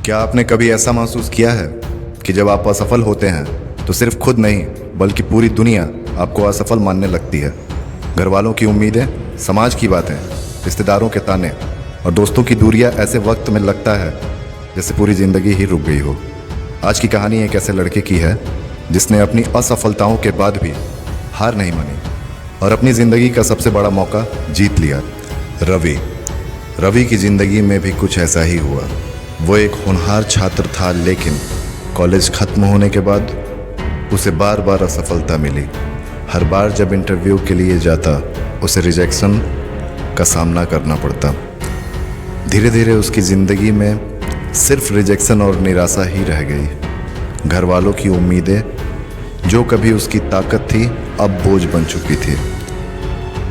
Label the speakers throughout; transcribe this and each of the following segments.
Speaker 1: क्या आपने कभी ऐसा महसूस किया है कि जब आप असफल होते हैं तो सिर्फ खुद नहीं बल्कि पूरी दुनिया आपको असफल मानने लगती है। घर वालों की उम्मीदें, समाज की बातें, रिश्तेदारों के ताने और दोस्तों की दूरियां ऐसे वक्त में लगता है जैसे पूरी ज़िंदगी ही रुक गई हो। आज की कहानी एक ऐसे लड़के की है जिसने अपनी असफलताओं के बाद भी हार नहीं मानी और अपनी ज़िंदगी का सबसे बड़ा मौका जीत लिया। रवि की ज़िंदगी में भी कुछ ऐसा ही हुआ। वो एक होनहार छात्र था, लेकिन कॉलेज ख़त्म होने के बाद उसे बार बार असफलता मिली। हर बार जब इंटरव्यू के लिए जाता उसे रिजेक्शन का सामना करना पड़ता। धीरे धीरे उसकी ज़िंदगी में सिर्फ रिजेक्शन और निराशा ही रह गई। घर वालों की उम्मीदें जो कभी उसकी ताकत थी अब बोझ बन चुकी थी।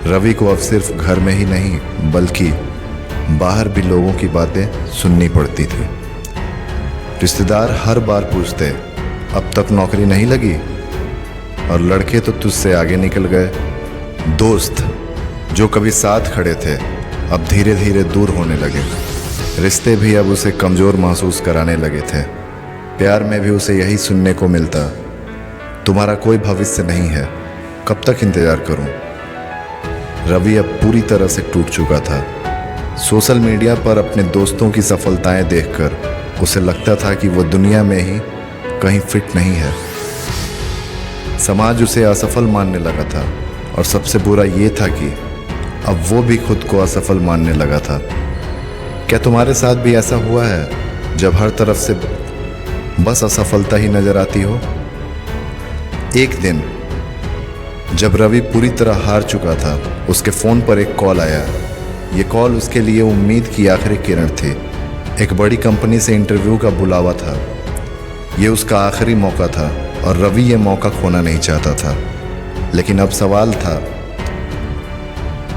Speaker 1: रवि को अब सिर्फ घर में ही नहीं बल्कि बाहर भी लोगों की बातें सुननी पड़ती थी। रिश्तेदार हर बार पूछते, अब तक नौकरी नहीं लगी, और लड़के तो तुझसे आगे निकल गए। दोस्त जो कभी साथ खड़े थे अब धीरे धीरे दूर होने लगे। रिश्ते भी अब उसे कमज़ोर महसूस कराने लगे थे। प्यार में भी उसे यही सुनने को मिलता, तुम्हारा कोई भविष्य नहीं है, कब तक इंतज़ार करूं। रवि अब पूरी तरह से टूट चुका था। सोशल मीडिया पर अपने दोस्तों की सफलताएं देखकर उसे लगता था कि वो दुनिया में ही कहीं फिट नहीं है। समाज उसे असफल मानने लगा था और सबसे बुरा ये था कि अब वो भी खुद को असफल मानने लगा था। क्या तुम्हारे साथ भी ऐसा हुआ है जब हर तरफ से बस असफलता ही नजर आती हो? एक दिन जब रवि पूरी तरह हार चुका था, उसके फ़ोन पर एक कॉल आया। ये कॉल उसके लिए उम्मीद की आखिरी किरण थी। एक बड़ी कंपनी से इंटरव्यू का बुलावा था। ये उसका आखिरी मौका था और रवि ये मौका खोना नहीं चाहता था। लेकिन अब सवाल था,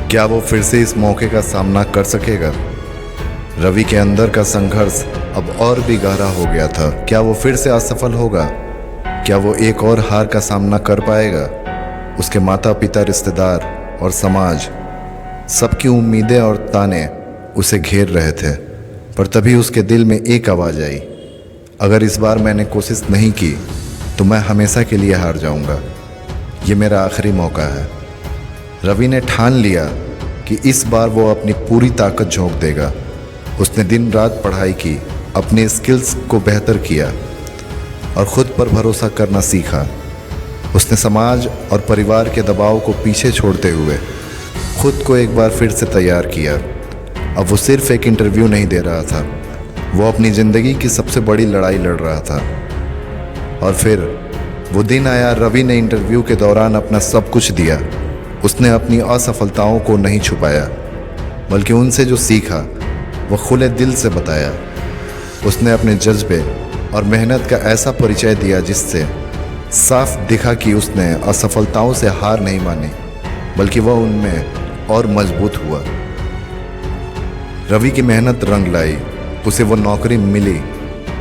Speaker 1: क्या वो फिर से इस मौके का सामना कर सकेगा? रवि के अंदर का संघर्ष अब और भी गहरा हो गया था। क्या वो फिर से असफल होगा? क्या वो एक और हार का सामना कर पाएगा? उसके माता पिता, रिश्तेदार और समाज, सबकी उम्मीदें और ताने उसे घेर रहे थे। पर तभी उसके दिल में एक आवाज़ आई, अगर इस बार मैंने कोशिश नहीं की तो मैं हमेशा के लिए हार जाऊंगा। ये मेरा आखिरी मौका है। रवि ने ठान लिया कि इस बार वो अपनी पूरी ताकत झोंक देगा। उसने दिन रात पढ़ाई की, अपने स्किल्स को बेहतर किया और ख़ुद पर भरोसा करना सीखा। उसने समाज और परिवार के दबाव को पीछे छोड़ते हुए खुद को एक बार फिर से तैयार किया। अब वो सिर्फ एक इंटरव्यू नहीं दे रहा था, वो अपनी ज़िंदगी की सबसे बड़ी लड़ाई लड़ रहा था। और फिर वो दिन आया, रवि ने इंटरव्यू के दौरान अपना सब कुछ दिया। उसने अपनी असफलताओं को नहीं छुपाया, बल्कि उनसे जो सीखा वो खुले दिल से बताया। उसने अपने जज्बे और मेहनत का ऐसा परिचय दिया जिससे साफ दिखा कि उसने असफलताओं से हार नहीं मानी, बल्कि वह उनमें और मजबूत हुआ। रवि की मेहनत रंग लाई। उसे वो नौकरी मिली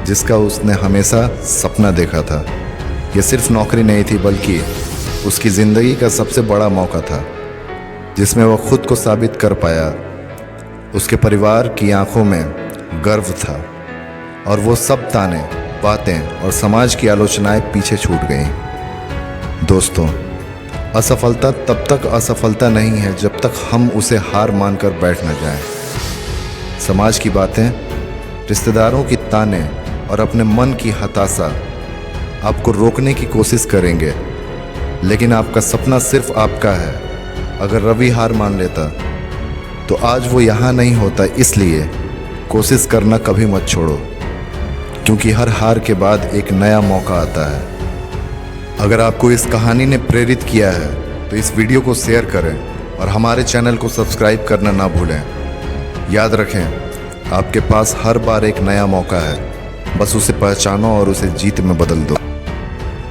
Speaker 1: जिसका उसने हमेशा सपना देखा था। यह सिर्फ नौकरी नहीं थी बल्कि उसकी ज़िंदगी का सबसे बड़ा मौका था जिसमें वह खुद को साबित कर पाया। उसके परिवार की आंखों में गर्व था और वो सब ताने, बातें और समाज की आलोचनाएं पीछे छूट गईं। दोस्तों, असफलता तब तक असफलता नहीं है जब तक हम उसे हार मानकर बैठ न जाएं। समाज की बातें, रिश्तेदारों की ताने और अपने मन की हताशा आपको रोकने की कोशिश करेंगे, लेकिन आपका सपना सिर्फ आपका है। अगर रवि हार मान लेता तो आज वो यहाँ नहीं होता। इसलिए कोशिश करना कभी मत छोड़ो, क्योंकि हर हार के बाद एक नया मौका आता है। अगर आपको इस कहानी ने प्रेरित किया है तो इस वीडियो को शेयर करें और हमारे चैनल को सब्सक्राइब करना ना भूलें। याद रखें, आपके पास हर बार एक नया मौका है, बस उसे पहचानो और उसे जीत में बदल दो।